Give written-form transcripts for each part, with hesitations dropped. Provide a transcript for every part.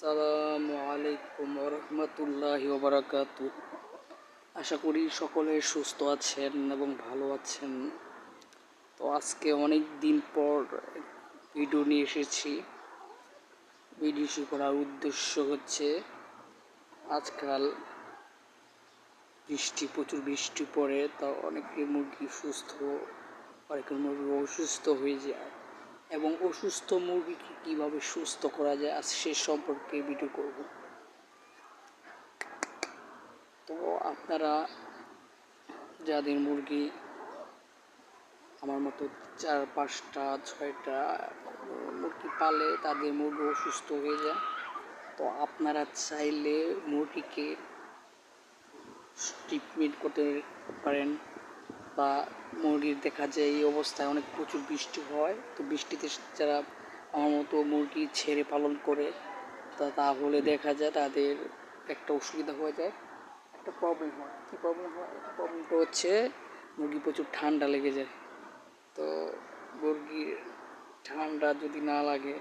আসসালামু আলাইকুম রহমতুল্লাহি ওবারাকাতু। আশা করি সকলে সুস্থ আছেন এবং ভালো আছেন। তো আজকে অনেক দিন পর ভিডিও নিয়ে এসেছি। ভিডিও করার উদ্দেশ্য হচ্ছে, আজকাল প্রচুর বৃষ্টি পড়ে, তা অনেকের মুরগি সুস্থ, অনেকের মুরগি অসুস্থ হয়ে যায়, এবং অসুস্থ মুরগিকে কীভাবে সুস্থ করা যায় আজ সে সম্পর্কে ভিডিও করব। তো আপনারা যাদের মুরগি আমার মতো 4-5টা-6টা মুরগি পালে, তাদের মুরগি অসুস্থ হয়ে যায়, তো আপনারা চাইলে মুরগিকে ট্রিটমেন্ট করতে পারেন। বা মুরগির দেখা যায় এই অবস্থায় অনেক প্রচুর বৃষ্টি হয়, তো বৃষ্টিতে যারা আমার মতো মুরগি ছেড়ে পালন করে, তাহলে দেখা যায় তাদের একটা অসুবিধা হয়ে যায়, একটা প্রবলেম হয়। কী প্রবলেম হয়? প্রবলেমটা হচ্ছে মুরগি প্রচুর ঠান্ডা লেগে যায়। তো মুরগির ঠান্ডা যদি না লাগে,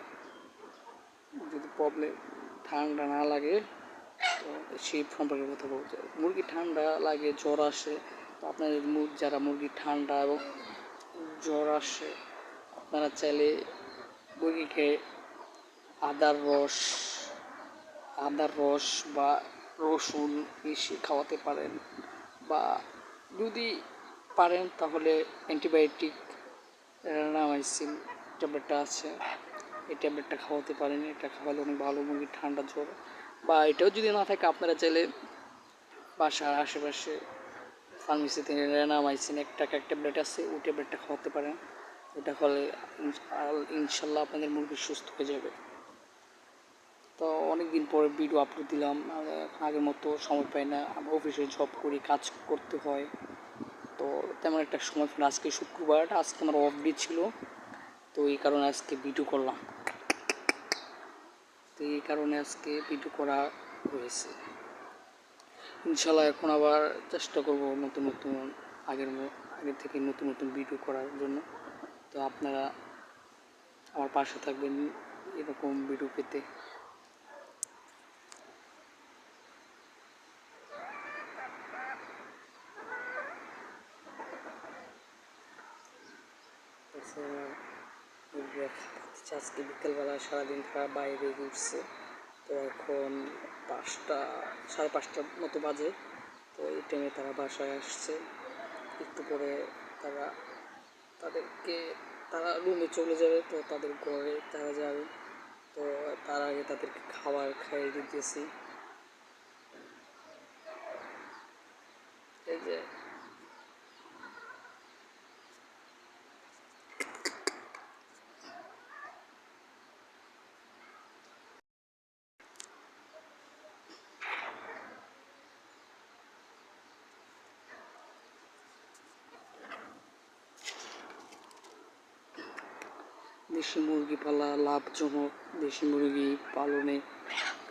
ঠান্ডা না লাগে, তো সেই সম্পর্কে কথা বলতে, মুরগি ঠান্ডা লাগে, জ্বর আসে, তো আপনাদের যারা মুরগি ঠান্ডা এবং জ্বর আসে, আপনারা চাইলে মুরগিকে আদার রস বা রসুন মিশিয়ে খাওয়াতে পারেন, বা যদি পারেন তাহলে অ্যান্টিবায়োটিক রেনামাইসিন ট্যাবলেটটা আছে, এই ট্যাবলেটটা খাওয়াতে পারেন। এটা খাওয়ালে অনেক ভালো মুরগির ঠান্ডা জ্বর। বা এটাও যদি না থাকে, আপনারা চাইলে বাসার আশেপাশে ফার্মেসিতে রেনামাইসিন এক ট্যাবলেট আছে, ওই ট্যাবলেটটা খাওয়াতে পারেন। এটা হলে ইনশাল্লাহ আপনাদের মুরগি সুস্থ হয়ে যাবে। তো অনেক দিন পরে ভিডিও আপলোড দিলাম, আগের মতো সময় পাই না, আমরা অফিসে জব করি, কাজ করতে হয়, তো তেমন একটা সময় পেলাম। আজকে শুক্রবার, আজকে আমার অফ ডে ছিল, তো এই কারণে আজকে ভিডিও করলাম। তো এই কারণে আজকে ভিডিও করা হয়েছে। ইনশাল্লাহ এখন আবার চেষ্টা করব নতুন আগের থেকে নতুন ভিডিও করার জন্য। তো আপনারা আমার পাশে থাকবেন এরকম ভিডিও পেতে। আজকে বিকেলবেলা সারাদিন তারা বাইরে ঘুরছে, তো এখন 5টা 5:30টার মতো বাজে, তো এই টাইমে তারা বাসায় আসছে। একটু পরে তারা রুমে চলে যাবে, তো তাদের ঘরে তারা যাবে, তো তার আগে তাদেরকে খাবার খাইয়ে দিতেছি। এই যে দেশি মুরগি পালা লাভজনক। দেশি মুরগি পালনে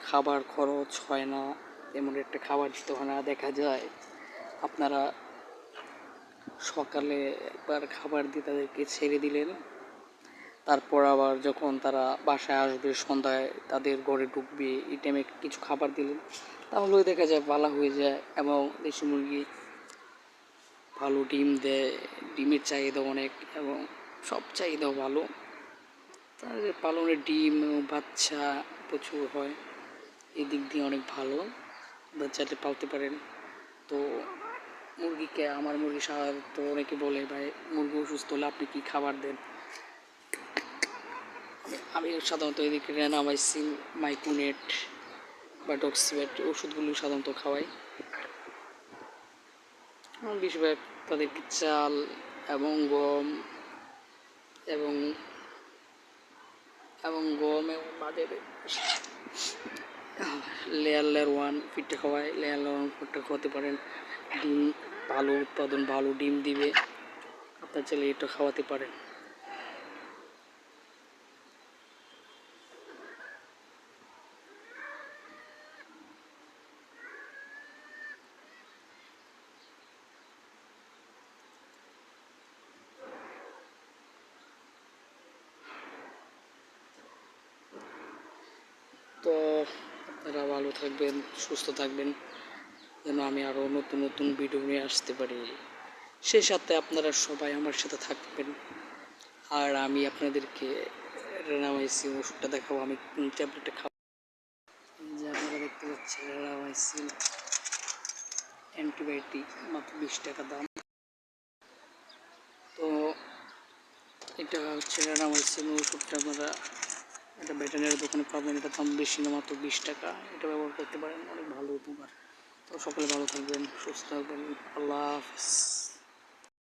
খাবার খরচ হয় না, এমন একটা খাবার দিতে হয় না। দেখা যায় আপনারা সকালে একবার খাবার দিয়ে তাদেরকে ছেড়ে দিলেন, তারপর আবার যখন তারা বাসায় আসবে সন্ধ্যায় তাদের ঘরে ঢুকবে, এই টাইমে কিছু খাবার দিলেন, তাহলেও দেখা যায় ভালো হয়ে যায়। এবং দেশি মুরগি ভালো ডিম দেয়, ডিমের চাহিদা অনেক, এবং সব চাহিদাও ভালো। তাদের পালনের ডিম এবং বাচ্চা প্রচুর হয়, এই দিক দিয়ে অনেক ভালো, বাচ্চাতে পালতে পারেন। তো আমার মুরগি সাধারণত অনেকে বলে, ভাই মুরগি অসুস্থ হলে আপনি কী খাবার দেন? আমি সাধারণত এদিকে রেনামাইসিন, মাইক্রোনেট বা ডক্সিভেট ওষুধগুলো সাধারণত খাওয়াই। বেশিরভাগ তাদেরকে চাল এবং গম এবং এবং বাজারে লেয়ার 1 ফিটটা খাওয়াই। লেয়ার 1 ফিটটা খাওয়াতে পারেন, ডিম ভালো উৎপাদন, ভালো ডিম দিবে, আপনার চাইলে এটা খাওয়াতে পারেন। তো আপনারা ভালো থাকবেন, সুস্থ থাকবেন, যেন আমি আরও নতুন নতুন ভিডিও নিয়ে আসতে পারি। সেই সাথে আপনারা সবাই আমার সাথে থাকবেন। আর আমি আপনাদেরকে রেনামাইসিন ওষুধটা দেখাবো, আমি ট্যাবলেটটা খাবো। যে আপনারা দেখতে পাচ্ছেন রেনামাইসিন অ্যান্টিবায়োটিক, মাত্র 20 টাকা দাম। তো এটা হচ্ছে রেনামাইসিন ওষুধটা আপনারা এটা ভেটেরিনারি দোকানে পাবেন। এটা দাম বেশি না, মাত্র 20 টাকা। এটা ব্যবহার করতে পারেন, অনেক ভালো উপকার। তো সকলে ভালো থাকবেন, সুস্থ থাকবেন। আল্লাহ হাফিজ।